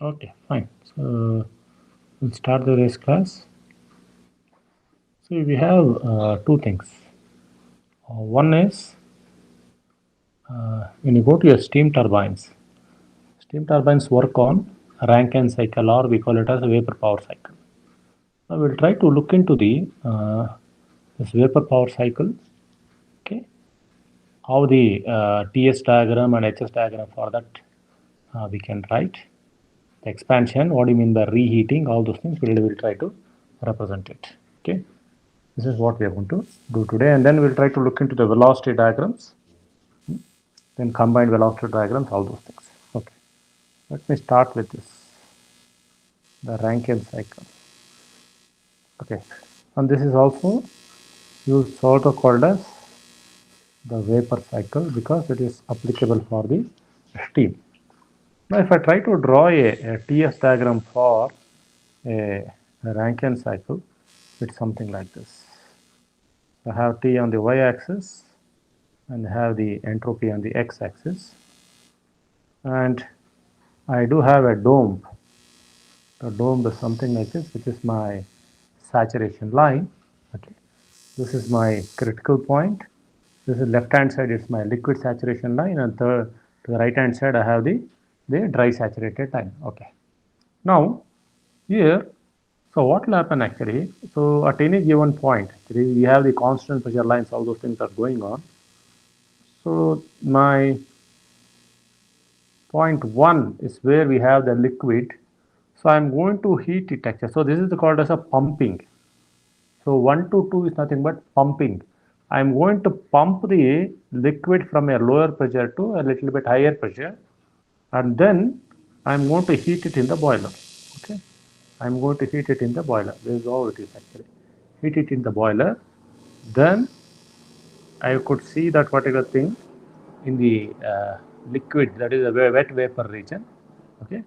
Okay, fine. So we'll start the race class. So we have two things. One is when you go to your steam turbines work on Rankine cycle, or we call it as a vapor power cycle. Now we'll try to look into the this vapor power cycle. Okay, how the TS diagram and HS diagram for that we can write. The expansion, what do you mean by reheating, all those things we'll try to represent it. Okay, this is what we are going to do today, and then we'll try to look into the velocity diagrams, then combined velocity diagrams, all those things. Okay, let me start with this, the Rankine cycle. Okay, and this is also used also called as the vapor cycle because it is applicable for the steam. Now, if I try to draw a TS diagram for a Rankine cycle, it's something like this. I have T on the y-axis and have the entropy on the x-axis, and I do have a dome. The dome is something like this, which is my saturation line. Okay, this is my critical point. This is left hand side is my liquid saturation line, and to the right hand side I have the dry saturated line. Okay, now here, so what will happen actually? So at any given point, actually, we have the constant pressure lines, all those things are going on. So my point 1 is where we have the liquid. So I'm going to heat it actually. So this is called as a pumping. So 1 to 2 is nothing but pumping. I'm going to pump the liquid from a lower pressure to a little bit higher pressure, and then I'm going to heat it in the boiler. Okay, I'm going to heat it in the boiler. This is how it is actually. Heat it in the boiler. Then I could see that particular thing in the liquid, that is a wet vapor region. Okay,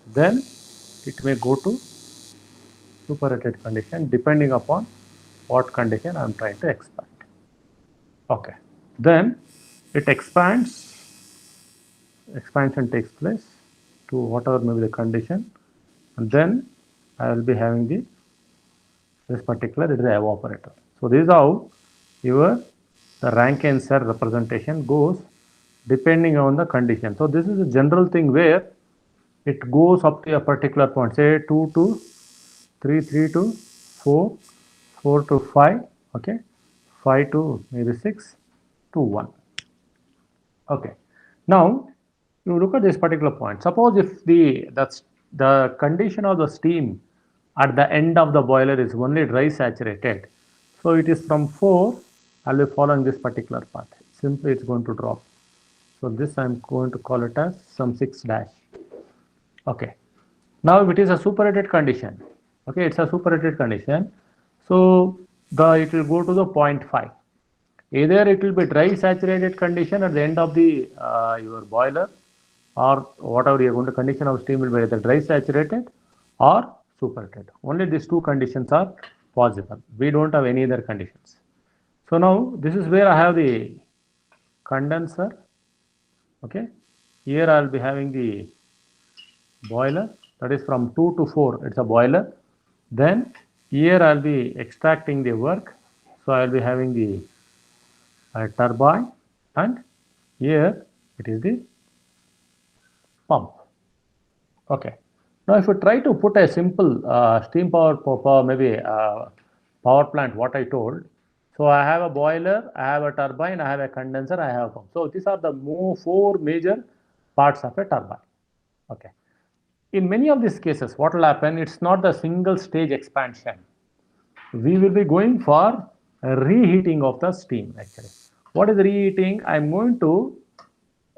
then it may go to superheated condition depending upon what condition I'm trying to expand. Okay, then it expansion takes place to whatever may be the condition, and then I will be having this particular, it is the evaporator. So this is how your the Rankine cell representation goes depending on the condition. So this is a general thing where it goes up to a particular point, say 2 to 3, 3 to 4, 4 to 5, okay, 5 to maybe 6 to 1. Okay, now you look at this particular point. Suppose if the condition of the steam at the end of the boiler is only dry saturated, so it is from 4, I'll be following this particular path. Simply it's going to drop. So this I'm going to call it as some 6 dash. Okay. Now if it is a superheated condition, okay, it's a superheated condition. So it will go to the 0.5. Either it will be dry saturated condition at the end of the your boiler, or whatever you are going to condition of steam will be either dry saturated or superheated. Only these two conditions are possible. We don't have any other conditions. So now this is where I have the condenser. Okay, here I will be having the boiler, that is from 2 to 4, it's a boiler. Then here I'll be extracting the work, so I'll be having the turbine, and here it is the pump. Okay, now if you try to put a simple steam power maybe power plant, what I told, so I have a boiler, I have a turbine, I have a condenser, I have a pump. So these are the four major parts of a turbine. Okay, in many of these cases, what will happen, it's not the single stage expansion. We will be going for a reheating of the steam actually. What is reheating? I'm going to,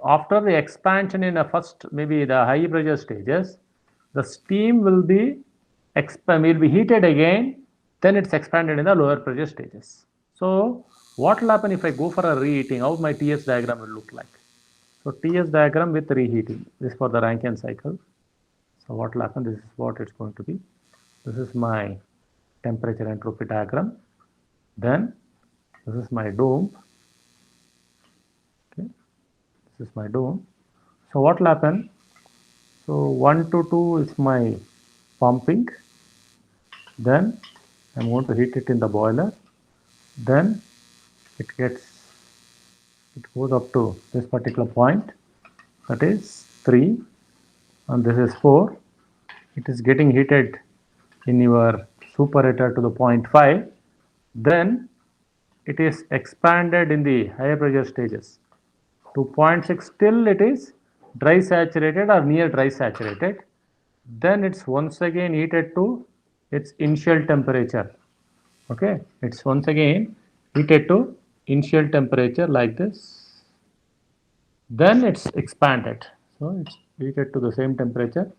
after the expansion in a first, maybe the high pressure stages, the steam will be heated again, then it's expanded in the lower pressure stages. So what will happen if I go for a reheating? How my TS diagram will look like? So TS diagram with reheating, this is for the Rankine cycle. So what will happen, this is what it's going to be. This is my temperature entropy diagram. Then this is my dome. Okay, this is my dome. So what will happen? So 1 to 2 is my pumping. Then I'm going to heat it in the boiler. Then it goes up to this particular point, that is 3, and this is 4. It is getting heated in your superheater to the point 5. Then it is expanded in the higher pressure stages to 0.6 till it is dry saturated or near dry saturated. Then it's once again heated to its initial temperature. Okay, it's once again heated to initial temperature like this. Then it's expanded. So it's heated to the same temperature.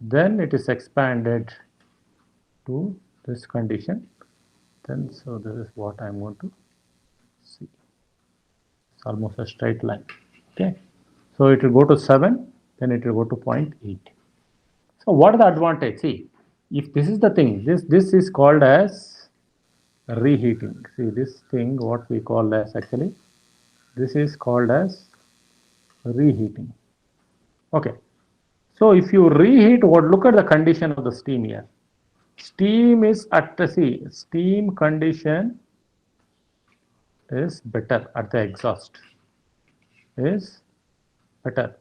Then it is expanded to this condition. Then so this is what I'm going to see. It's almost a straight line. Okay, so it will go to 7, then it will go to 0.8. So what is the advantage? See, if this is the thing, this is called as reheating. See, this thing what we call as, actually this is called as reheating. Okay, so if you reheat, what, look at the condition of the steam here. Steam is at the, see, steam condition is better at the exhaust, is better.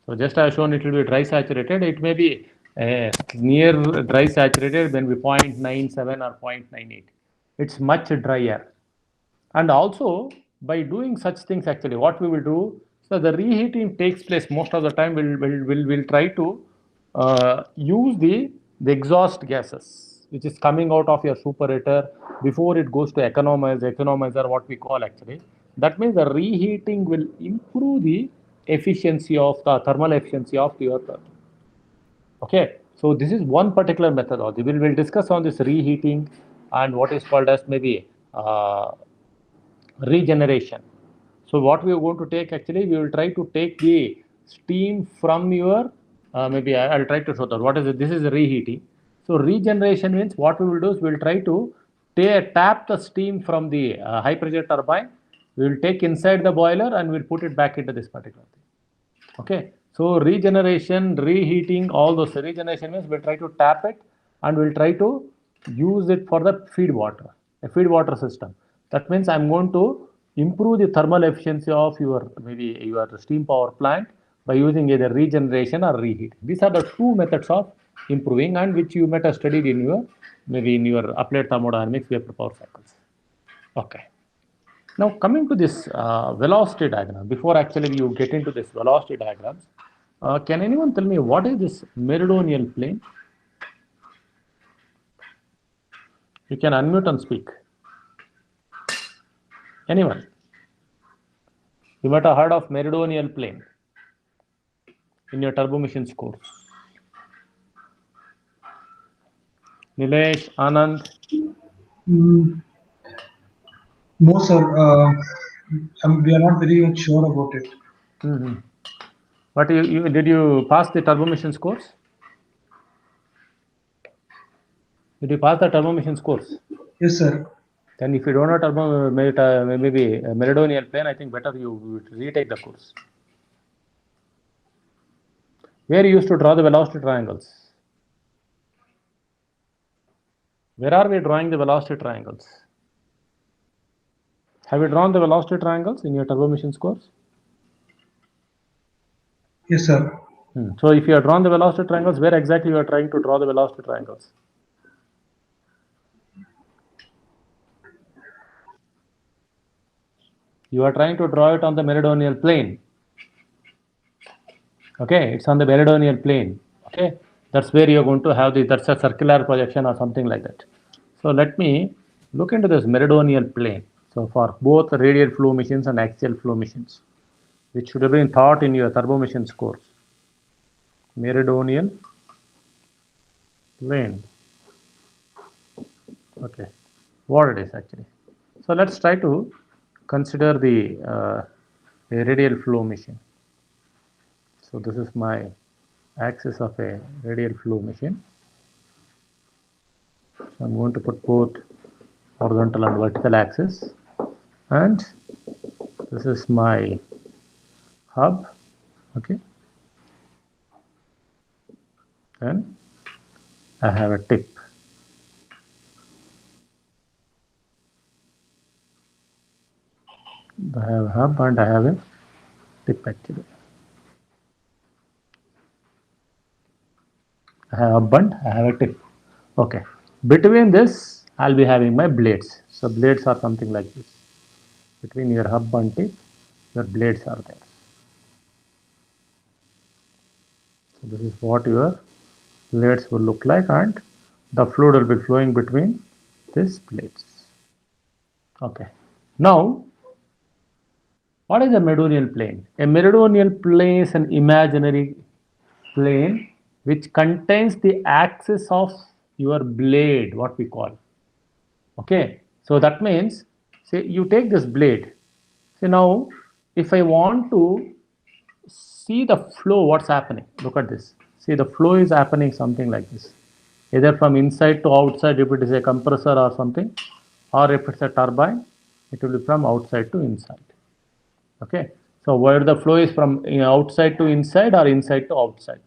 So just I have shown it will be dry saturated. It may be near dry saturated, then be 0.97 or 0.98. It's much drier. And also by doing such things, actually what we will do, so the reheating takes place most of the time. We'll try to use the exhaust gases which is coming out of your superheater before it goes to economizer, what we call actually. That means the reheating will improve the efficiency of the thermal efficiency of your turbine. Okay, so this is one particular methodology. We'll discuss on this reheating and what is called as maybe regeneration. So what we are going to take, actually we will try to take the steam from your maybe I'll try to show that what is it. This is reheating. So regeneration means what we will do is we will try to tap the steam from the high pressure turbine. We will take inside the boiler and we'll put it back into this particular thing. Okay, so regeneration, reheating, all those. Regeneration means we'll try to tap it and we'll try to use it for the feed water, a feed water system. That means I'm going to improve the thermal efficiency of your maybe your steam power plant by using either regeneration or reheat. These are the two methods of improving, and which you might have studied in your maybe in your applied thermodynamics vapor power cycles. Okay. Now coming to this velocity diagram, before actually you get into this velocity diagrams, can anyone tell me what is this meridional plane? You can unmute and speak. Anyone? You might have heard of meridional plane in your turbo machines course. Nilesh, Anand? No, sir. We are not very much sure about it. But did you pass the turbo machines course? Did you pass the turbo machines course? Yes, sir. Then if you don't know turbo, maybe meridional plane, I think better you retake the course. Where you used to draw the velocity triangles? Where are we drawing the velocity triangles? Have you drawn the velocity triangles in your turbo machines course? Yes, sir. So if you have drawn the velocity triangles, where exactly you are trying to draw the velocity triangles? You are trying to draw it on the meridional plane. Okay, it's on the meridional plane. Okay, that's where you're going to have that's a circular projection or something like that. So let me look into this meridional plane. So for both radial flow machines and axial flow machines, which should have been taught in your turbo machines course. Meridional plane. Okay, what it is actually. So let's try to consider the radial flow machine. So this is my axis of a radial flow machine. So I'm going to put both horizontal and vertical axis, and this is my hub. Okay, Then I have a tip. I have a hub and I have a tip actually. I have a hub and I have a tip. Okay. Between this, I'll be having my blades. So blades are something like this. Between your hub and tip, your blades are there. So this is what your blades will look like, and the fluid will be flowing between these blades. Okay. Now, what is a meridional plane? A meridional plane is an imaginary plane which contains the axis of your blade, what we call. Okay. So that means, say you take this blade. So now, if I want to see the flow, what's happening? Look at this. See, the flow is happening something like this. Either from inside to outside, if it is a compressor or something, or if it's a turbine, it will be from outside to inside. Okay. So where the flow is from outside to inside or inside to outside.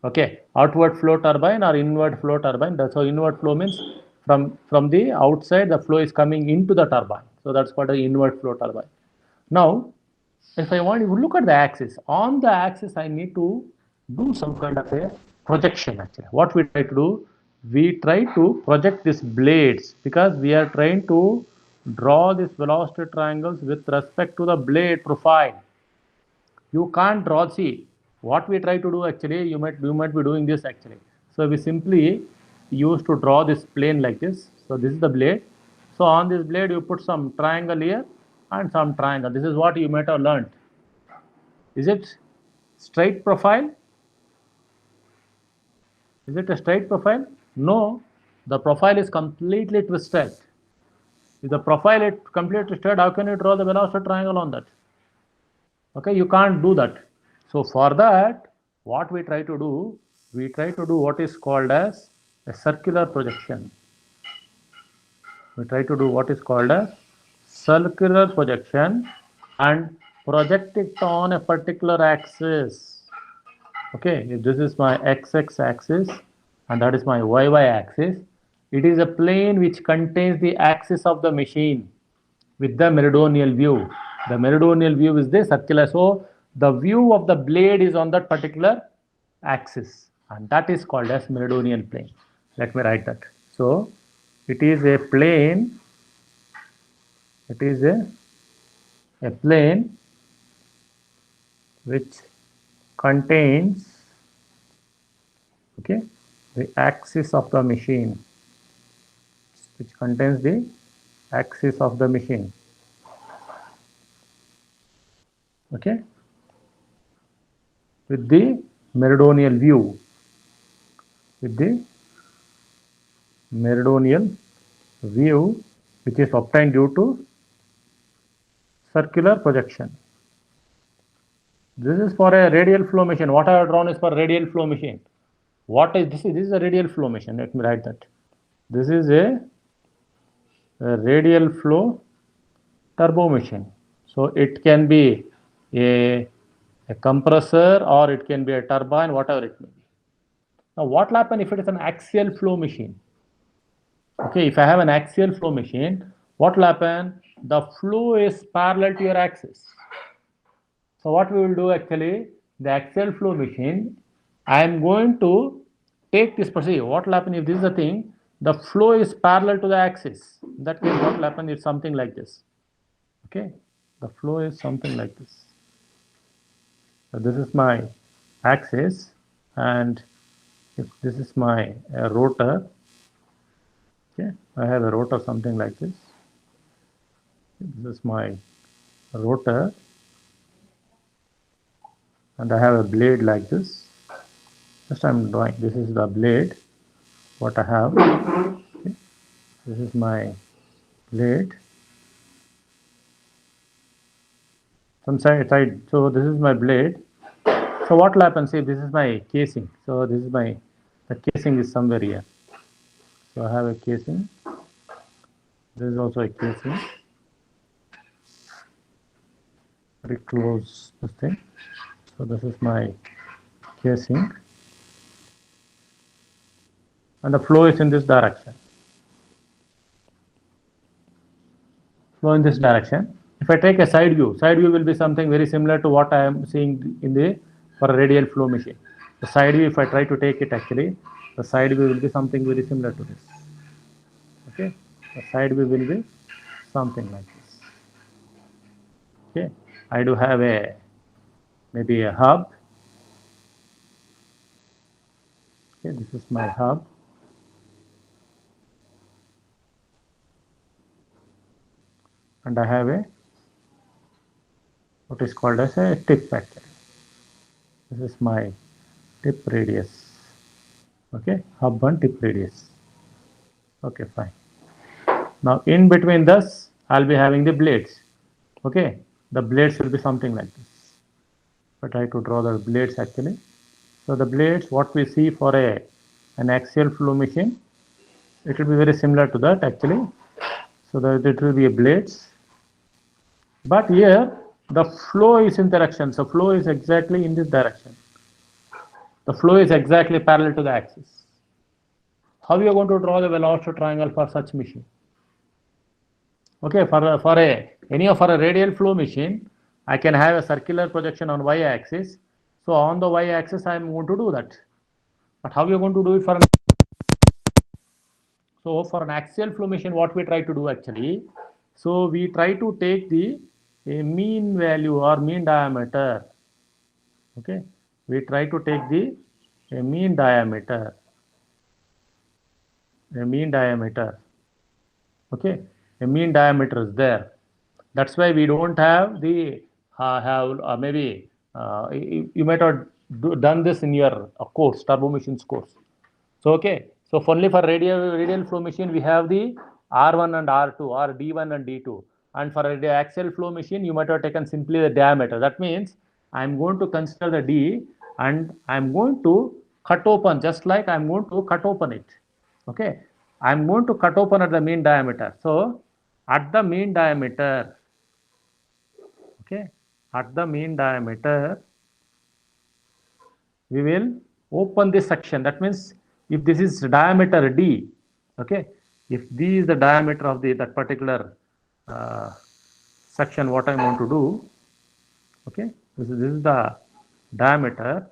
Okay. Outward flow turbine or inward flow turbine. That's how inward flow means from the outside the flow is coming into the turbine. So that's what an inward flow turbine. Now, if I want to look at the axis, on the axis I need to do some kind of a projection actually. What we try to do, we try to project these blades because we are trying to draw these velocity triangles with respect to the blade profile. You can't draw, see, what we try to do actually, you might be doing this actually. So we simply used to draw this plane like this. So this is the blade. So on this blade you put some triangle here and some triangle. This is what you might have learned. Is it straight profile? Is it a straight profile? No, the profile is completely twisted. If the profile is completely twisted, how can you draw the velocity triangle on that? Okay, you can't do that. So for that, what we try to do, we try to do what is called as a circular projection. We try to do what is called as circular projection and project it on a particular axis. Okay, if this is my x-x axis and that is my y-y axis, it is a plane which contains the axis of the machine with the meridional view. The meridional view is the circular. So the view of the blade is on that particular axis and that is called as meridional plane. Let me write that. So it is a plane, it is a plane which contains, okay, the axis of the machine, which contains the axis of the machine. Okay, with the meridional view, with the meridional view which is obtained due to circular projection. This is for a radial flow machine. What I have drawn is for radial flow machine. What is this? This is a radial flow machine. Let me write that. This is a radial flow turbo machine. So it can be a compressor or it can be a turbine, whatever it may be. Now what will happen if it is an axial flow machine? Okay, if I have an axial flow machine, what will happen? The flow is parallel to your axis. So what we will do actually, the axial flow machine, I am going to take this procedure. What will happen if this is the thing, the flow is parallel to the axis. In that case, what will happen is something like this. Okay, the flow is something like this. So this is my axis, and if this is my rotor, okay, I have a rotor something like this. This is my rotor, and I have a blade like this. Just I'm drawing. This is the blade. What I have. Okay. This is my blade. Some side. So this is my blade. So what will happen? See, this is my casing. So this is my, the casing is somewhere here. So I have a casing. This is also a casing. Very close this thing. So this is my casing. and the flow is in this direction. Flow in this direction. If I take a side view will be something very similar to what I am seeing in the for a radial flow machine. The side view, if I try to take it, actually, the side view will be something very similar to this. Okay, the side view will be something like this. Okay, I do have a maybe a hub. Okay, this is my hub. And I have a what is called as a tip actually. This is my tip radius. Okay, hub and tip radius. Okay, fine. Now in between this, I'll be having the blades. Okay, the blades will be something like this. If I try to draw the blades actually. So the blades, what we see for an axial flow machine, it will be very similar to that actually. So that it will be a blades. But here the flow is in direction. So flow is exactly in this direction. The flow is exactly parallel to the axis. How you are going to draw the velocity triangle for such machine? Okay, for a radial flow machine, I can have a circular projection on y-axis. So on the y-axis, I am going to do that. But how you are going to do it for an axial flow machine? What we try to do actually? So we try to take the mean value or mean diameter. Okay, we try to take the mean diameter. A mean diameter. Okay, a mean diameter is there. That's why we don't have the maybe you might have done this in your course, turbo machines course. So okay, so only for radial flow machine we have the R1 and R2 or D1 and D2, and for a axial flow machine you might have taken simply the diameter. That means I'm going to consider the D and I'm going to cut open just like I'm going to cut open it. Okay, I'm going to cut open at the mean diameter. So at the mean diameter, okay, at the mean diameter, we will open this section. That means if this is diameter D, okay, if D is the diameter of that particular section, what I want to do, okay, this is the diameter,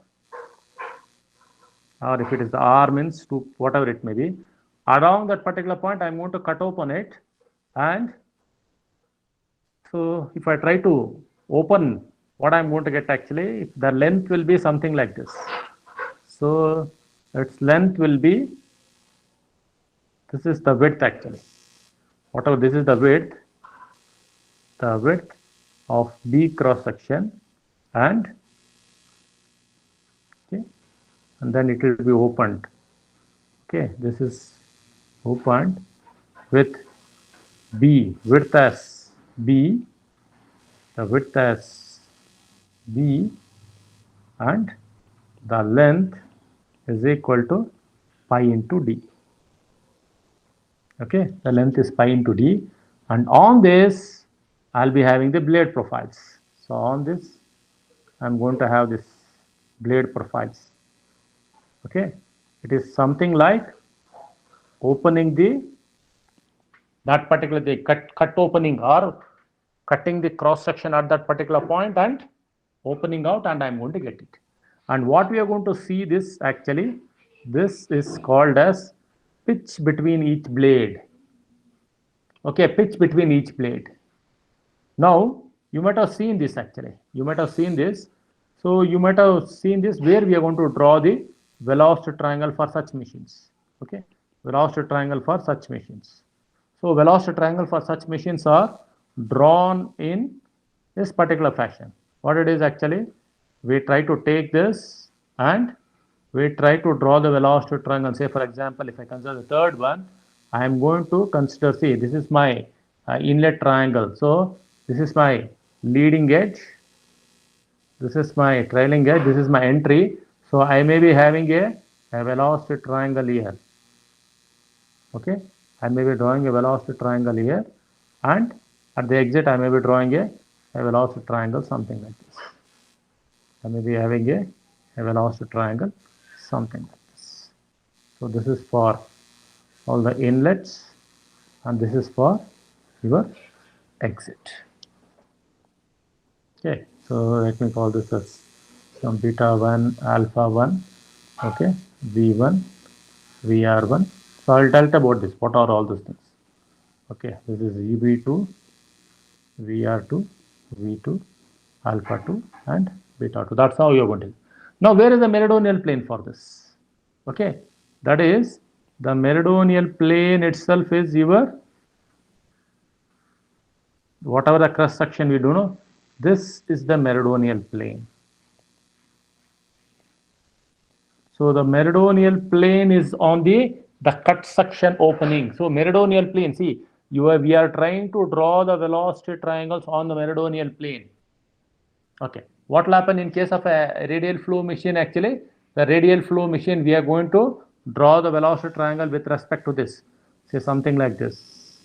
or if it is the R means to whatever it may be, around that particular point, I'm going to cut open it, and so if I try to open, what I'm going to get actually, the length will be something like this. So its length will be, this is the width actually. Whatever this is the width of B cross section, and okay, and then it will be opened. Okay, this is opened with B, width as B, the width as B, and the length is equal to pi into D. Okay, the length is pi into D, and on this I'll be having the blade profiles. So on this I'm going to have this blade profiles. Okay, it is something like opening that particular cut opening or cutting the cross section at that particular point and opening out, and I'm going to get it. And what we are going to see this actually, this is called as pitch between each blade. Okay, pitch between each blade. Now you might have seen this actually. You might have seen this. So you might have seen this where we are going to draw the velocity triangle for such machines. Okay, velocity triangle for such machines. So velocity triangle for such machines are drawn in this particular fashion. What it is actually, we try to take this and we try to draw the velocity triangle. Say for example, if I consider the third one, I am going to consider, see, this is my inlet triangle. So this is my leading edge, this is my trailing edge, this is my entry. So I may be having a velocity triangle here. Okay, I may be drawing a velocity triangle here, and at the exit I may be drawing a velocity triangle, something like this. I may be having a velocity triangle, something like this. So this is for all the inlets and this is for your exit. Okay, so let me call this as some beta 1, alpha 1, okay, V1, VR1. So I'll tell about this. What are all those things? Okay, this is EB2, VR2, V2, alpha 2 and beta 2. That's how you're going to. Now where is the meridional plane for this? Okay, that is the meridional plane itself is your whatever the cross section we do know, this is the meridional plane. So the meridional plane is on the cut section opening. So meridional plane, see, we are trying to draw the velocity triangles on the meridional plane. Okay, what will happen in case of a radial flow machine? Actually, the radial flow machine, we are going to draw the velocity triangle with respect to this. Say something like this.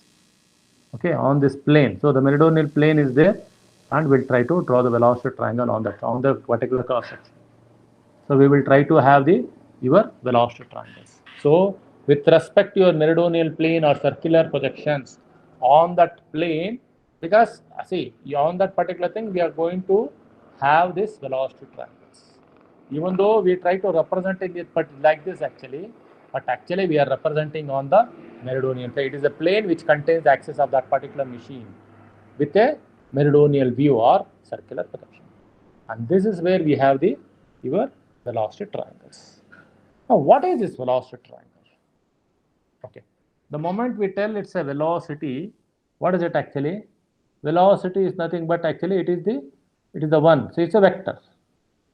Okay, on this plane. So the meridional plane is there, and we'll try to draw the velocity triangle on the particular cross section. So we will try to have your velocity triangles. So with respect to your meridional plane or circular projections on that plane, because see on that particular thing we are going to have this velocity triangles. Even though we try to representing it, but like this actually, but actually we are representing on the meridional plane. It is a plane which contains the axis of that particular machine with a meridional view or circular projection. And this is where we have your velocity triangles. Now, what is this velocity triangle? Okay, the moment we tell it's a velocity, what is it actually? Velocity is nothing but actually it is the one. So it's a vector.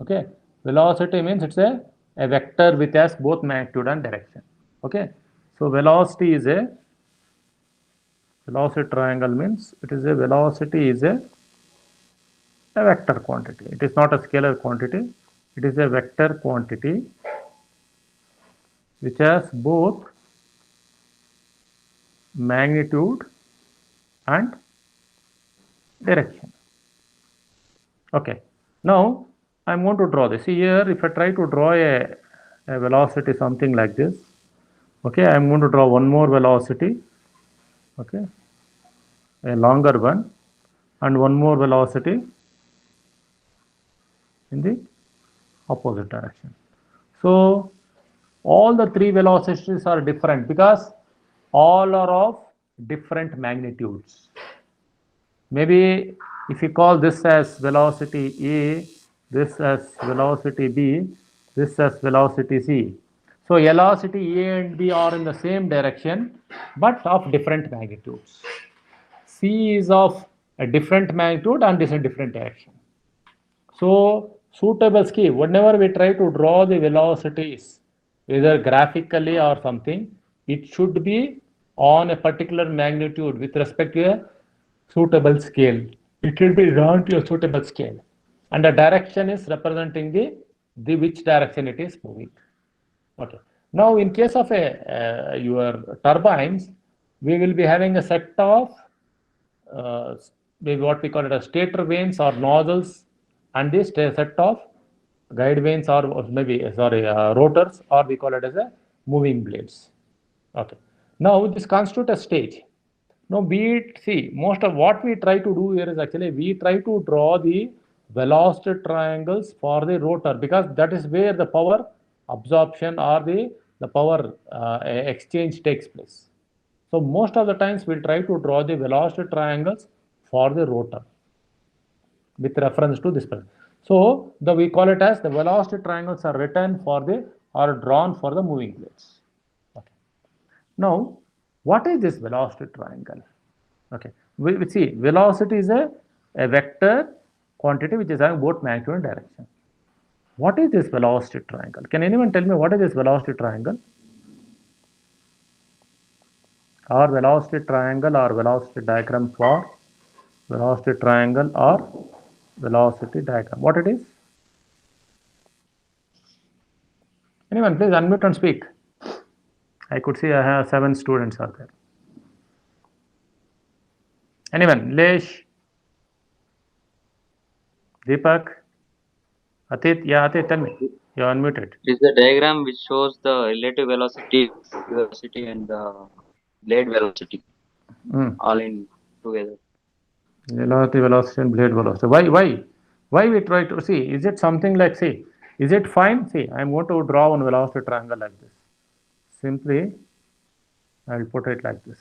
Okay, velocity means it's a vector which has both magnitude and direction. Okay, so velocity is a velocity triangle means it is a velocity is a vector quantity. It is not a scalar quantity. It is a vector quantity which has both magnitude and direction. Okay. Now I'm going to draw this. See here, if I try to draw a velocity something like this, okay, I'm going to draw one more velocity, okay, a longer one, and one more velocity in the opposite direction. So all the three velocities are different because all are of different magnitudes. Maybe if you call this as velocity A, this as velocity B, this as velocity C. So velocity A and B are in the same direction but of different magnitudes. C is of a different magnitude and is in different direction. So suitable scheme, whenever we try to draw the velocities, either graphically or something, it should be on a particular magnitude with respect to a suitable scale. It will be drawn to a suitable scale. And the direction is representing the which direction it is moving. Okay. Now, in case of your turbines, we will be having a set of maybe what we call it as stator vanes or nozzles and this set of guide vanes or maybe rotors, or we call it as a moving blades. Okay. Now this constitutes a stage. Now we see most of what we try to do here is actually we try to draw the velocity triangles for the rotor because that is where the power absorption or the power exchange takes place. So most of the times we'll try to draw the velocity triangles for the rotor with reference to this one. So we call it as the velocity triangles are written for the or drawn for the moving blades. Okay. Now, what is this velocity triangle? Okay, we see velocity is a vector quantity which is having both magnitude and direction. What is this velocity triangle? Can anyone tell me what is this velocity triangle? Or velocity triangle or velocity diagram for velocity triangle or velocity diagram. What it is? Anyone please unmute and speak. I could see I have 7 students out there. Anyone? Lesh? Deepak? Atit? Yeah, Atit, tell me. You are unmuted. It is the diagram which shows the relative velocity and the blade velocity all in together. Velocity and blade velocity. Why we try to see? Is it something like, see, is it fine? See, I am going to draw one velocity triangle like this. Simply, I will put it like this.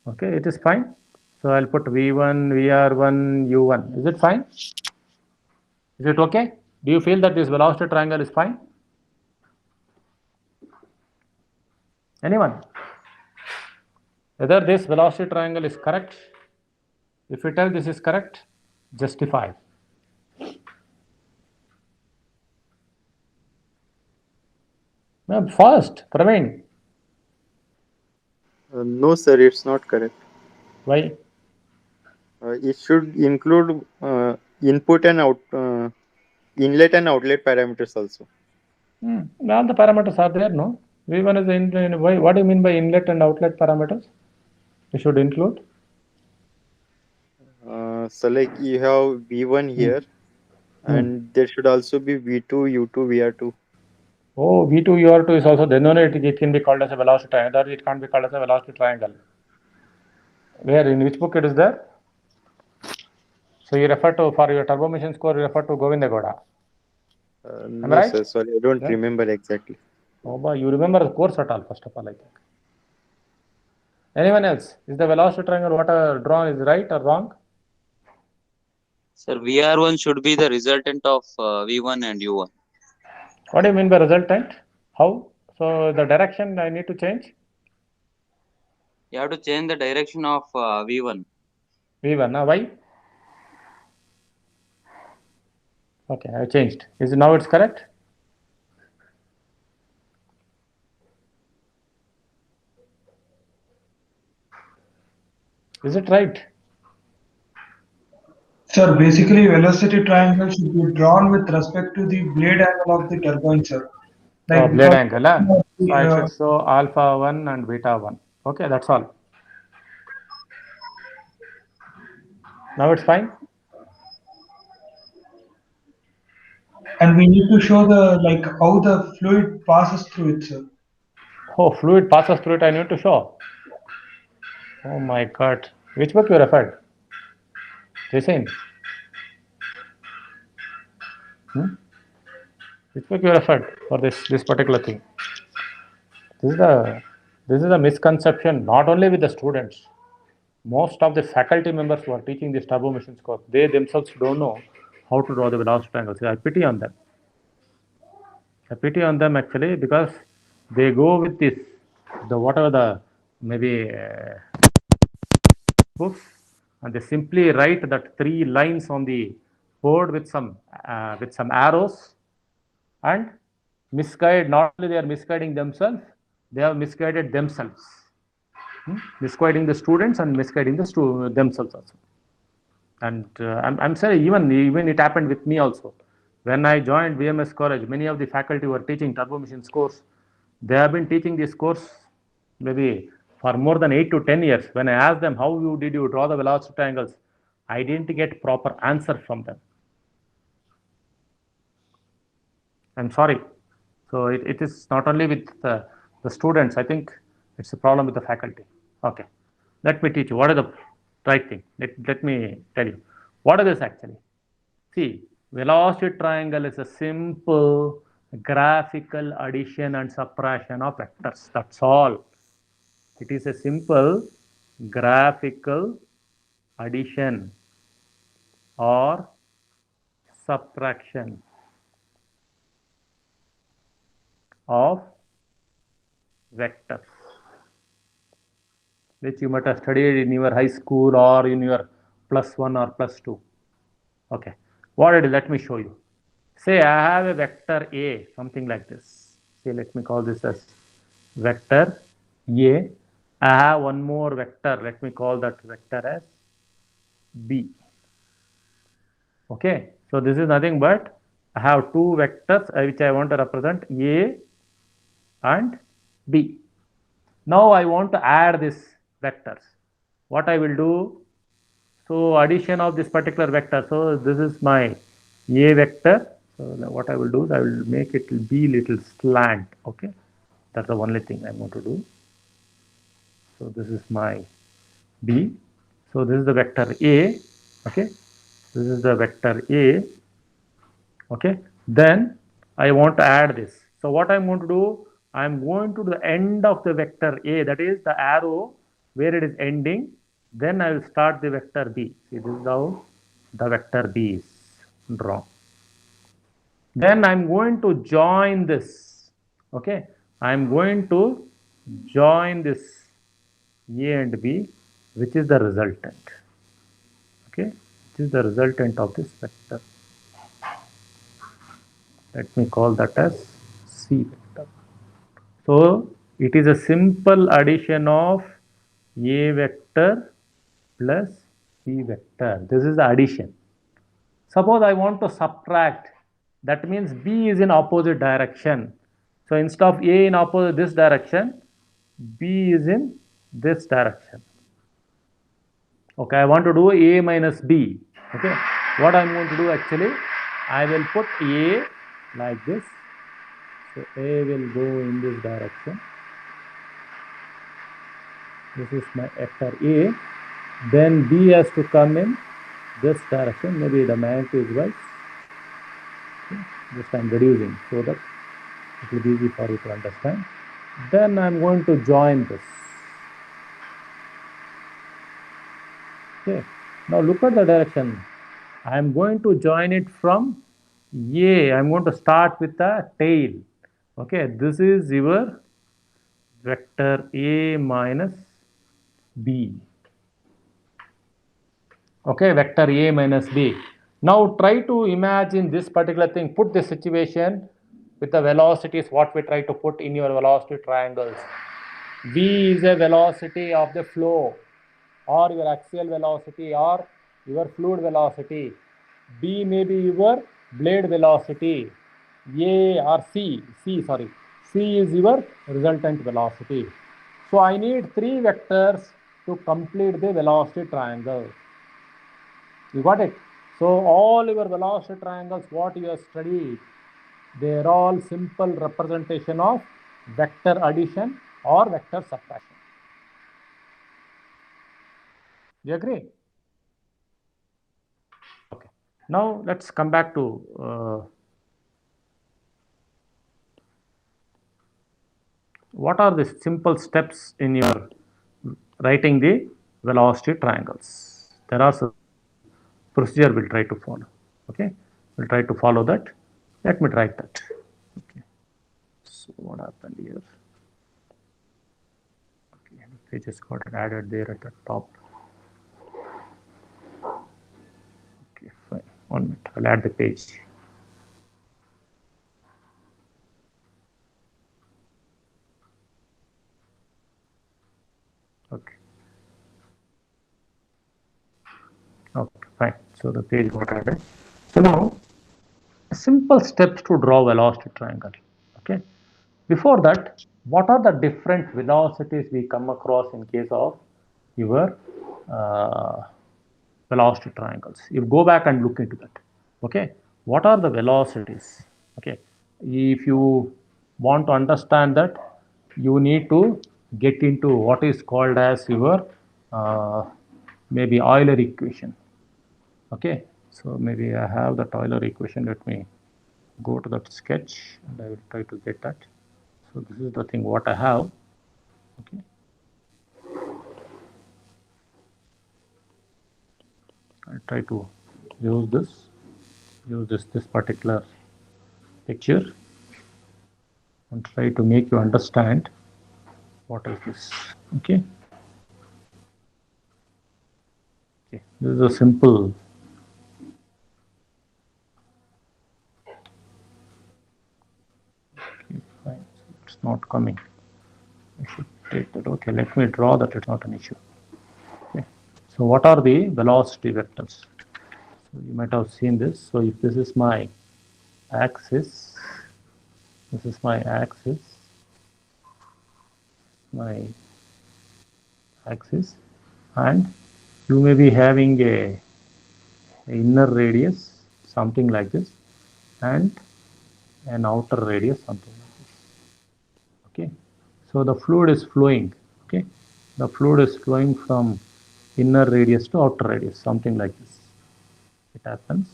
Okay, it is fine. So I'll put V1, VR1, U1. Is it fine? Is it okay? Do you feel that this velocity triangle is fine? Anyone? Whether this velocity triangle is correct? If you tell this is correct, justify. No, first, Praveen. No, sir, it's not correct. Why? It should include input and inlet and outlet parameters also. All the parameters are there, no? V1 is the inlet. Why? What do you mean by inlet and outlet parameters? You should include. So like you have V1 here, and there should also be V2, U2, VR2. Oh, V2, UR2 is also, then only it can be called as a velocity triangle, or it can't be called as a velocity triangle. Where, in which book it is there? So you refer to, for your turbo machine score, you refer to Govinda Gowda. No, right? sir, sorry, I don't remember exactly. Oh, boy, you remember the course at all, first of all, I think. Anyone else? Is the velocity triangle what are drawn is right or wrong? Sir, VR1 should be the resultant of V1 and U1. What do you mean by resultant? How? So the direction I need to change? You have to change the direction of V1. V1, why? Okay, I changed. Is it now it's correct? Is it right? Sir, basically velocity triangle should be drawn with respect to the blade angle of the turbine, sir. Like blade angle, so I should uh, show alpha 1 and beta 1. Okay, that's all. Now it's fine. And we need to show the like how the fluid passes through it, sir. Oh, fluid passes through it, I need to show. Oh my God. Which book you referred? Jason? Which book you referred for this particular thing? This is a misconception, not only with the students. Most of the faculty members who are teaching this turbo machines course, they themselves don't know how to draw the velocity triangles. I pity on them. I pity on them actually, because they go with this, the whatever the maybe books, and they simply write that 3 lines on the board with some arrows, and misguide. Not only they are misguiding themselves, they have misguided themselves, misguiding the students and misguiding the themselves also. And I'm sorry, even it happened with me also. When I joined VMS college, many of the faculty were teaching turbo machines course. They have been teaching this course maybe for more than 8 to 10 years. When I asked them how did you draw the velocity triangles, I didn't get proper answer from them. I'm sorry. So it is not only with the students. I think it's a problem with the faculty. Okay, let me teach you what is the right thing. Let me tell you what is this actually. See, velocity triangle is a simple graphical addition and subtraction of vectors. That's all. It is a simple graphical addition or subtraction of vectors, which you might have studied in your high school or in your +1 or +2. Okay, what it is, let me show you. Say I have a vector A, something like this. Say, let me call this as vector A. I have one more vector, let me call that vector as B. Okay, so this is nothing but I have 2 vectors which I want to represent, A and B. Now I want to add these vectors. What I will do? So addition of this particular vector. So this is my A vector So what I will do is I will make it be little slant. Okay, that's the only thing I'm going to do. So this is my B. So this is the vector A. Okay, this is the vector A. Okay, then I want to add this. So what I'm going to do, I'm going to the end of the vector A, that is the arrow where it is ending. Then I will start the vector B. See, this is how the vector B is drawn. Then I'm going to join this. Okay, I'm going to join this A and B, which is the resultant. Okay, which is the resultant of this vector. Let me call that as C vector. So it is a simple addition of A vector plus B vector. This is the addition. Suppose I want to subtract, that means B is in opposite direction. So instead of A in opposite this direction, B is in this direction. Okay, I want to do A minus B. Okay, what I'm going to do actually, I will put A like this. So A will go in this direction. This is my vector A. Then B has to come in this direction. Maybe the magnitude is wise. Okay. Just I'm reducing so that it will be easy for you to understand. Then I'm going to join this. Okay. Now look at the direction. I'm going to join it from A. I'm going to start with the tail. Okay. This is your vector A minus B. Okay, vector A minus B. Now try to imagine this particular thing, put the situation with the velocities, what we try to put in your velocity triangles. V is a velocity of the flow or your axial velocity or your fluid velocity. B may be your blade velocity. A or C is your resultant velocity. So I need three vectors to complete the velocity triangle. You got it? So all your velocity triangles, what you have studied, they are all simple representation of vector addition or vector subtraction. You agree? Okay. Now let's come back to what are the simple steps in your writing the velocity triangles. There are some procedure we'll try to follow. Okay, we'll try to follow that. Let me write that. Okay. So what happened here? Okay, the page just got added there at the top. Okay, fine. 1 minute. I'll add the page. Okay. Okay, fine. So the page got added. So now, simple steps to draw velocity triangle. Okay. Before that, what are the different velocities we come across in case of your velocity triangles? You go back and look into that. Okay. What are the velocities? Okay. If you want to understand that, you need to get into what is called as your maybe Euler equation. Okay, so maybe I have that Euler equation. Let me go to that sketch and I will try to get that. So this is the thing what I have. Okay, I try to use this particular picture and try to make you understand what is this. Okay, okay, this is a simple. Fine. So it's not coming. I should take that. Okay, let me draw that. It's not an issue. Okay. So what are the velocity vectors? So you might have seen this. So if this is my axis, this is my axis, and you may be having a inner radius, something like this. and an outer radius, something like this. Okay, so the fluid is flowing. Okay, the fluid is flowing from inner radius to outer radius, something like this. It happens.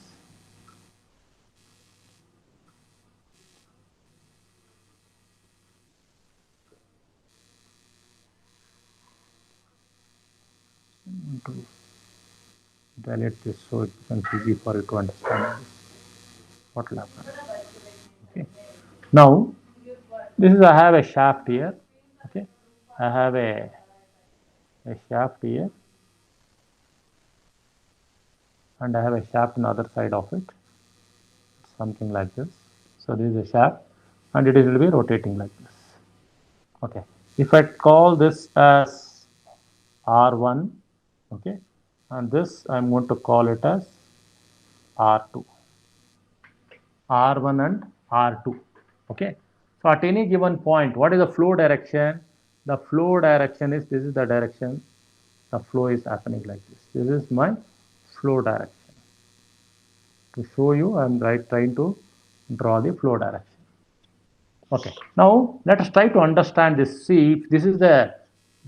To dilate this so it becomes easy for you to understand what will happen. Okay. Now, this is I have a shaft here. Okay, I have a shaft here, and I have a shaft on the other side of it, something like this. So this is a shaft, and it will be rotating like this. Okay, if I call this as R1, okay, and this I'm going to call it as R2. R1 and R2. Okay, so at any given point, what is the flow direction? The flow direction is, this is the direction the flow is happening like this. This is my flow direction. To show you, I am trying to draw the flow direction. Okay, now let us try to understand this. See, if this is the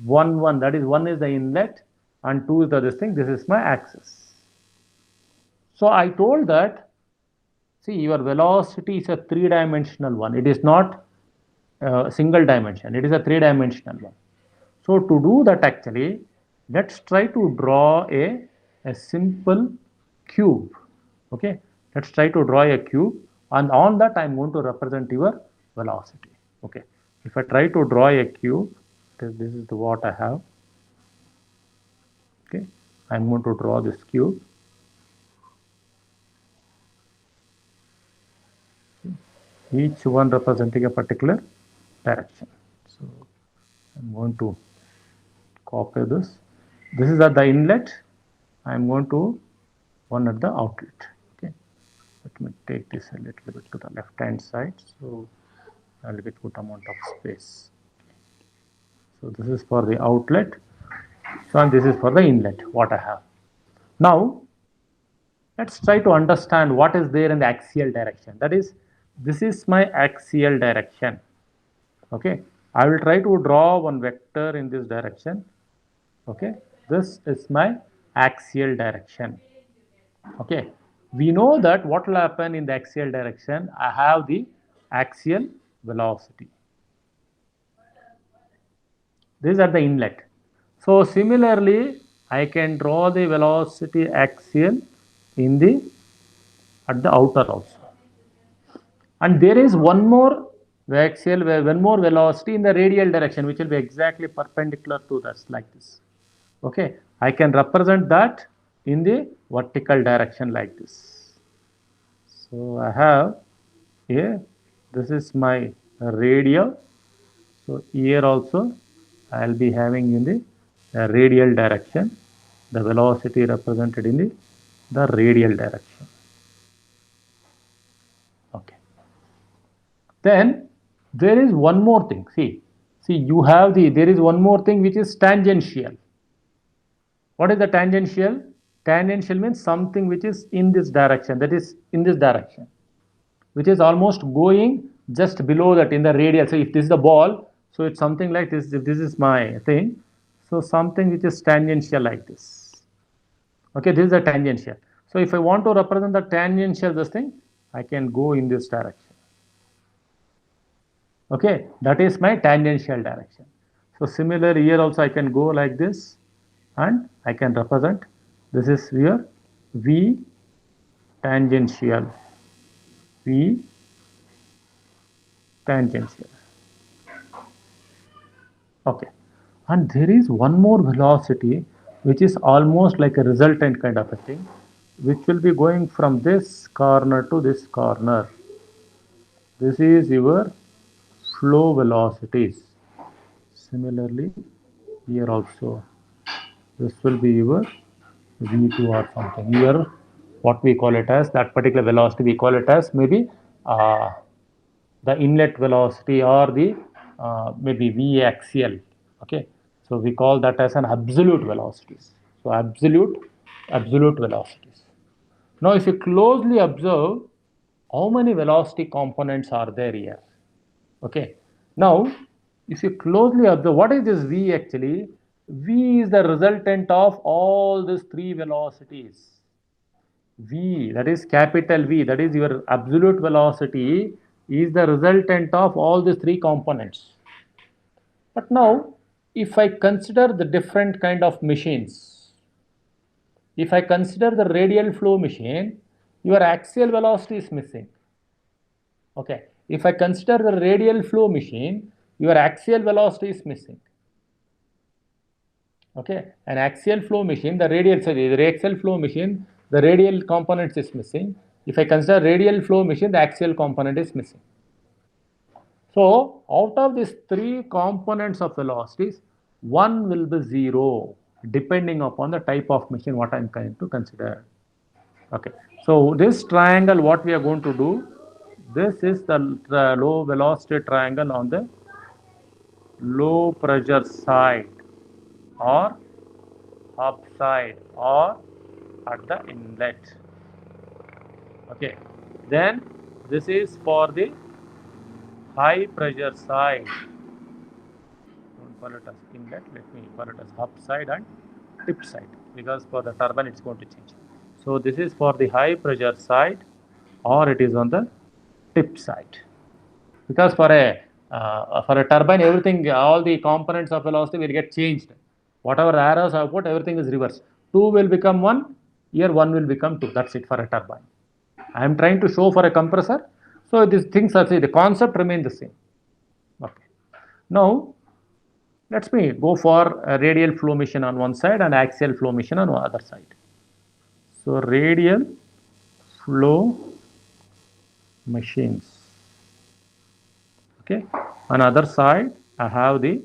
one, that is one is the inlet and two is the this thing. This is my axis. So I told that, see, your velocity is a three-dimensional one. It is not a single dimension. It is a three-dimensional one. So to do that, actually, let's try to draw a simple cube. Okay, let's try to draw a cube, and on that I'm going to represent your velocity. Okay, if I try to draw a cube, this is the what I have. Okay, I'm going to draw this cube. Each one representing a particular direction. So I'm going to copy this. This is at the inlet. I'm going to one at the outlet. Okay, let me take this a little bit to the left hand side, so I'll get good amount of space. So this is for the outlet, so and this is for the inlet, what I have. Now let's try to understand what is there in the axial direction. That is, this is my axial direction. Okay, I will try to draw one vector in this direction. Okay, this is my axial direction. Okay, we know that what will happen in the axial direction, I have the axial velocity. This is at the inlet. So similarly, I can draw the velocity axial in the at the outer also. And there is one more axial, one more velocity in the radial direction, which will be exactly perpendicular to this, like this. Okay, I can represent that in the vertical direction like this. So I have here, this is my radial. So here also I will be having in the radial direction, the velocity represented in the radial direction. Okay. Then there is one more thing. See, you have there is one more thing which is tangential. What is the tangential? Tangential means something which is in this direction, that is in this direction, which is almost going just below that in the radial. So if this is the ball, so it's something like this. If this is my thing, so something which is tangential like this. Okay, this is a tangential. So if I want to represent the tangential this thing, I can go in this direction. Okay, that is my tangential direction. So similar here also I can go like this, and I can represent, this is here V tangential, V tangential. Okay, and there is one more velocity which is almost like a resultant kind of a thing, which will be going from this corner to this corner. This is your flow velocities. Similarly, here also, this will be your V2 or something. Here, what we call it as, that particular velocity, we call it as maybe the inlet velocity or the maybe V axial. Okay, so we call that as an absolute velocities. So absolute velocities. Now, if you closely observe, how many velocity components are there here? Okay. Now, if you closely observe, what is this V actually? V is the resultant of all these three velocities. V, that is capital V, that is your absolute velocity, is the resultant of all these three components. But now, if I consider the different kind of machines, if I consider the radial flow machine, your axial velocity is missing. Okay. If I consider the radial flow machine, your axial velocity is missing. Okay. An axial flow machine, the axial flow machine, the radial component is missing. If I consider radial flow machine, the axial component is missing. So, out of these three components of velocities, one will be zero, depending upon the type of machine what I am going to consider. Okay. So, this triangle, what we are going to do, this is the low velocity triangle on the low pressure side or hub side or at the inlet. Okay. Then this is for the high pressure side. Don't call it as inlet, let me call it as hub side and tip side, because for the turbine it's going to change. So this is for the high pressure side or it is on the tip side. Because for a turbine, everything, all the components of velocity will get changed. Whatever arrows I have put, everything is reversed. 2 will become 1, here 1 will become 2. That's it for a turbine. I am trying to show for a compressor. So these things are, the concept remain the same. Okay. Now, let me go for a radial flow machine on one side and axial flow machine on the other side. So radial flow machines. Okay. On other side, I have the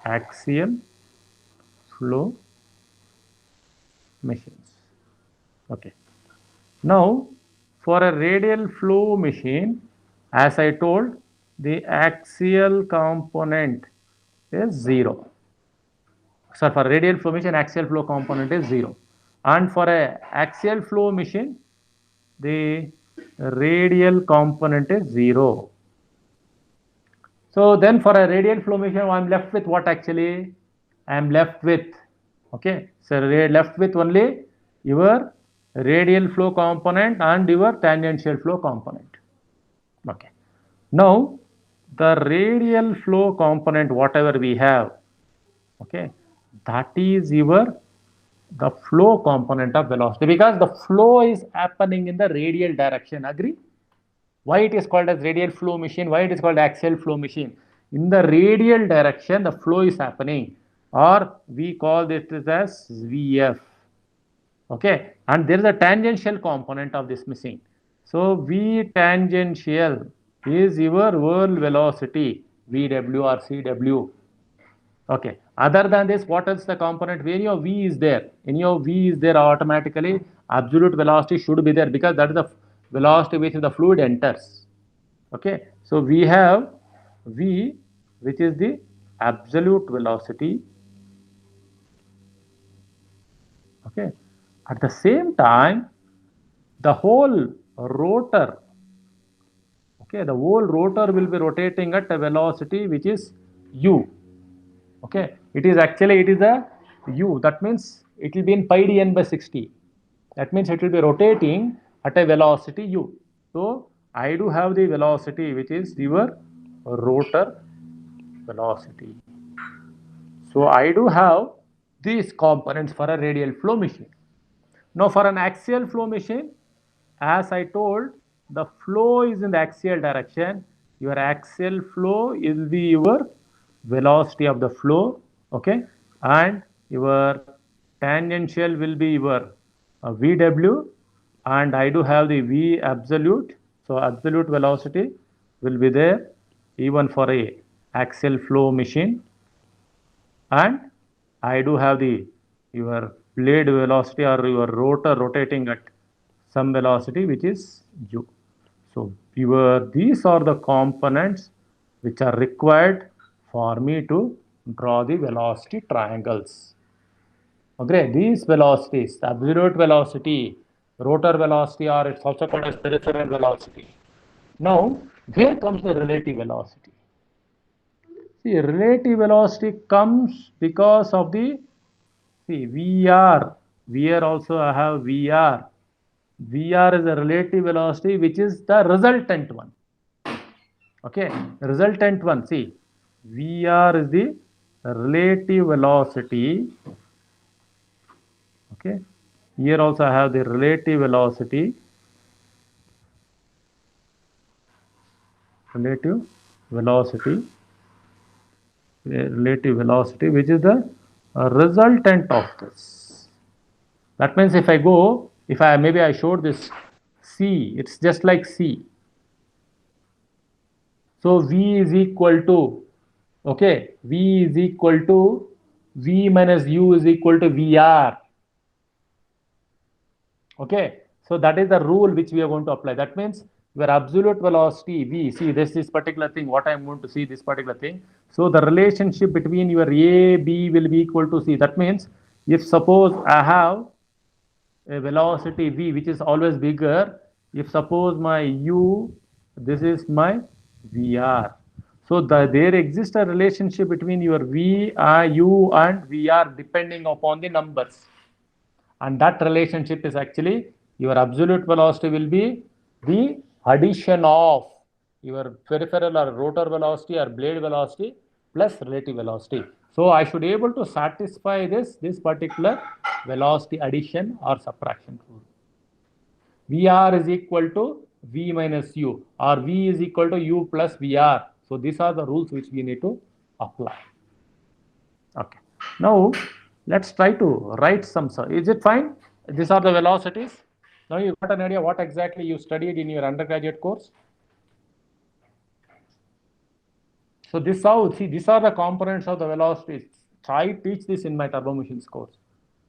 axial flow machines. Okay. Now, for a radial flow machine, as I told, the axial component is 0. So, for radial flow machine, axial flow component is 0. And for a axial flow machine, the radial component is 0. So then for a radial flow machine, I am left with what actually? I am left with, okay, so left with only your radial flow component and your tangential flow component. Okay. Now, the radial flow component, whatever we have, okay, that is the flow component of velocity, because the flow is happening in the radial direction. Agree? Why it is called as radial flow machine? Why it is called axial flow machine? In the radial direction, the flow is happening, or we call this as VF. Okay, and there is a tangential component of this machine. So V tangential is your whirl velocity, VW or CW. Okay. Other than this, what else the component? When your V is there, in your V is there, automatically absolute velocity should be there, because that is the velocity which the fluid enters. Okay. So we have V, which is the absolute velocity. Okay. At the same time, the whole rotor, okay, the whole rotor will be rotating at a velocity which is U. Okay, it is a U. That means it will be in pi d n by 60. That means it will be rotating at a velocity U. So I do have the velocity which is your rotor velocity. So I do have these components for a radial flow machine. Now for an axial flow machine, as I told, the flow is in the axial direction. Your axial flow will be your velocity of the flow, okay, and your tangential will be your VW, and I do have the V absolute. So absolute velocity will be there even for a axial flow machine, and I do have the your blade velocity or your rotor rotating at some velocity which is U. So these are the components which are required for me to draw the velocity triangles. Okay, these velocities, absolute velocity, rotor velocity, or it's also called as peripheral velocity. Now, where comes the relative velocity? See, relative velocity comes because of the, see, VR. Here also I have VR. VR is the relative velocity, which is the resultant one. Okay, resultant one. See, VR is the relative velocity. Okay, here also I have the relative velocity. Relative velocity. Relative velocity, which is the resultant of this. That means if I go, if I maybe I showed this C, it's just like C. So V is equal to, okay, V is equal to V minus U is equal to VR. Okay, so that is the rule which we are going to apply. That means your absolute velocity V, see this particular thing, what I am going to see this particular thing. So the relationship between your A, B will be equal to C. That means if suppose I have a velocity V which is always bigger, if suppose my U, this is my VR. So there exists a relationship between your V, U and VR depending upon the numbers. And that relationship is actually your absolute velocity will be the addition of your peripheral or rotor velocity or blade velocity plus relative velocity. So I should be able to satisfy this particular velocity addition or subtraction rule. VR is equal to V minus U, or V is equal to U plus VR. So these are the rules which we need to apply. Okay. Now let's try to write some. Is it fine? These are the velocities. Now you got an idea what exactly you studied in your undergraduate course. So this how, see, these are the components of the velocities. I teach this in my turbo machines course.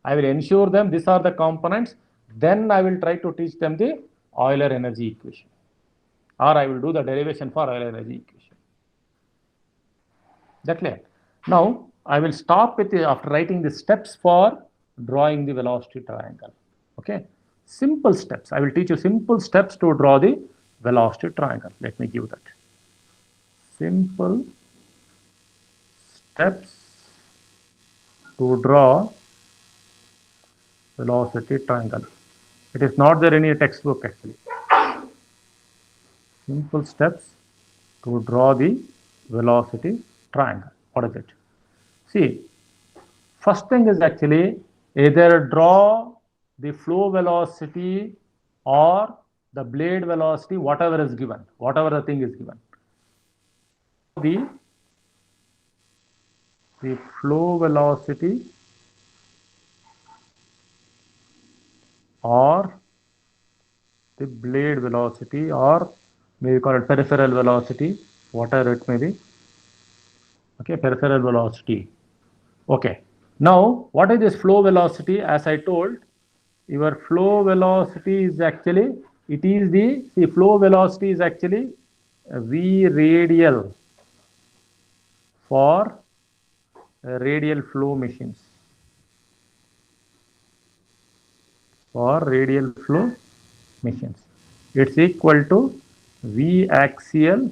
I will ensure them these are the components. Then I will try to teach them the Euler energy equation, or I will do the derivation for Euler energy equation. That clear? Now I will stop with after writing the steps for drawing the velocity triangle. Okay, simple steps. I will teach you simple steps to draw the velocity triangle. Let me give that. Simple steps to draw velocity triangle. It is not there in your textbook actually. Simple steps to draw the velocity triangle. What is it? See, first thing is actually either draw the flow velocity or the blade velocity, whatever is given, whatever the thing is given. The flow velocity or the blade velocity, or maybe call it peripheral velocity, whatever it may be. Okay, peripheral velocity. Okay. Now, what is this flow velocity? As I told, your flow velocity is actually, it is the, see, flow velocity is actually V radial for radial flow machines. For radial flow machines, it's equal to V axial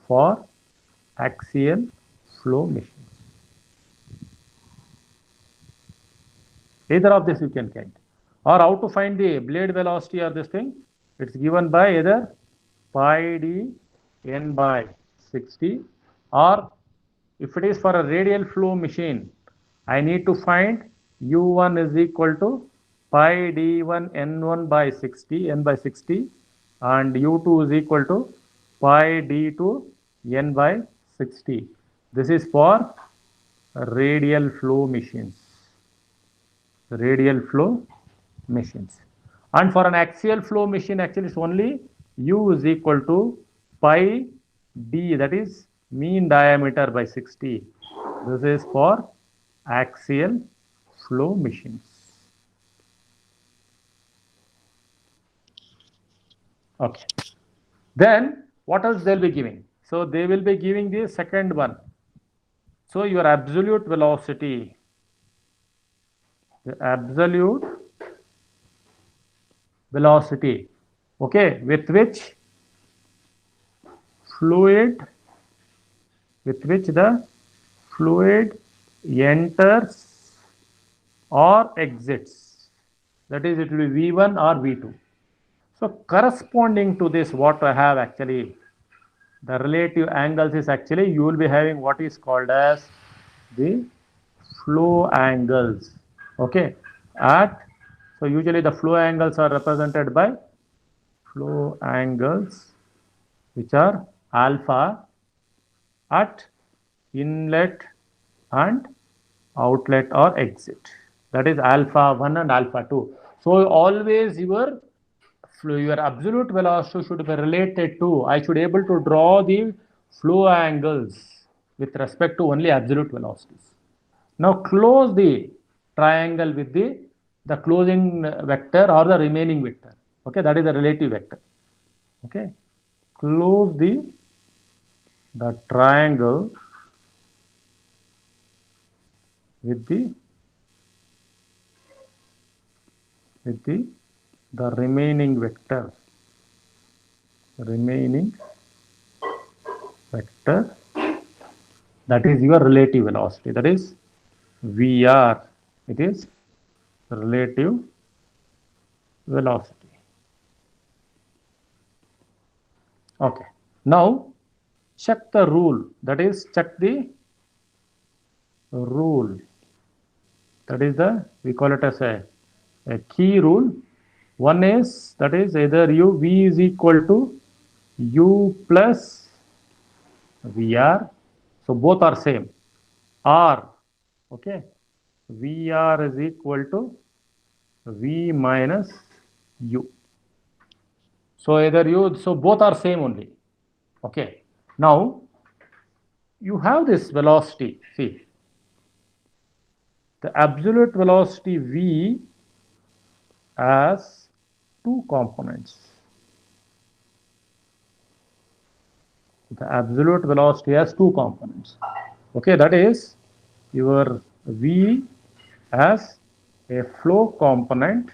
for axial flow machines. Either of this you can get. Or how to find the blade velocity or this thing? It's given by either pi d n by 60, or if it is for a radial flow machine, I need to find u1 is equal to pi d1 n1 by 60, n by 60, and u2 is equal to pi d2 n by 60. This is for radial flow machines. Radial flow machines. And for an axial flow machine, actually it's only u is equal to pi d, that is mean diameter, by 60. This is for axial flow machines. Okay. Then what else they'll be giving? So they will be giving the second one. So your absolute velocity, the absolute velocity, okay, with which the fluid enters or exits. That is, it will be V1 or V2. So corresponding to this, what I have actually, the relative angles is actually, you will be having what is called as the flow angles. Okay. So usually the flow angles are represented by flow angles, which are alpha at inlet and outlet or exit. That is alpha 1 and alpha 2. So always your absolute velocity should be related to, I should able to draw the flow angles with respect to only absolute velocities. Now close the triangle with the closing vector or the remaining vector. Okay, that is the relative vector. Okay, close the triangle with the remaining vector. That is your relative velocity. That is VR. It is relative velocity. Okay. Now check the rule. That is, check the rule. That is we call it as a key rule. One is, that is, either V is equal to U plus VR. So both are same. R, okay, VR is equal to V minus U. So either so both are same only. Okay. Now you have this velocity. See, the absolute velocity V has two components. The absolute velocity has two components. Okay, that is your V has a flow component.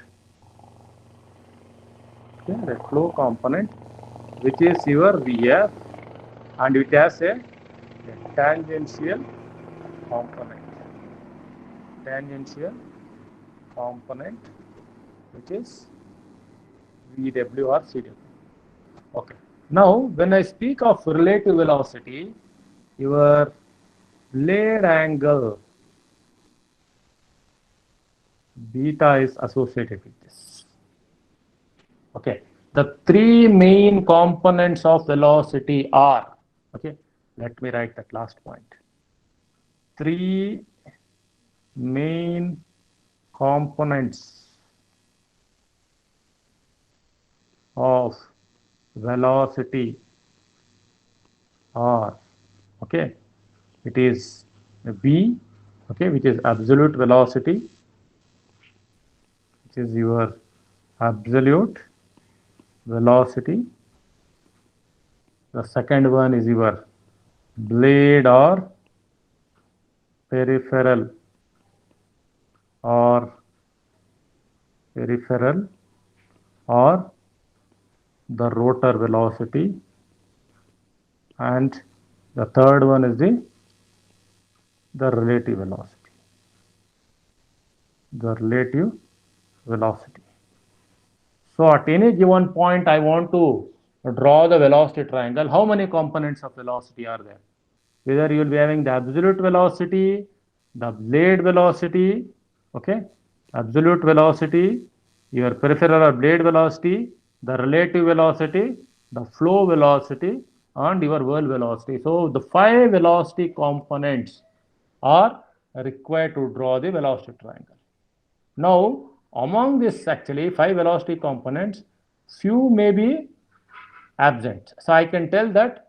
Okay, a flow component which is your Vf, and it has a tangential component. Tangential component which is Vw or Cw. Okay. Now, when I speak of relative velocity, your blade angle beta is associated with this. Okay. The three main components of velocity are, okay, let me write that last point. Three main components of velocity are, okay, it is V, okay, which is absolute velocity, which is your absolute velocity. The second one is your blade or peripheral or the rotor velocity, and the third one is the relative velocity. The relative velocity. So at any given point, I want to draw the velocity triangle. How many components of velocity are there? Either you will be having the absolute velocity, the blade velocity, okay, absolute velocity, your peripheral or blade velocity, the relative velocity, the flow velocity, and your whirl velocity. So the 5 velocity components are required to draw the velocity triangle. Now, among this actually 5 velocity components, few may be absent. So I can tell that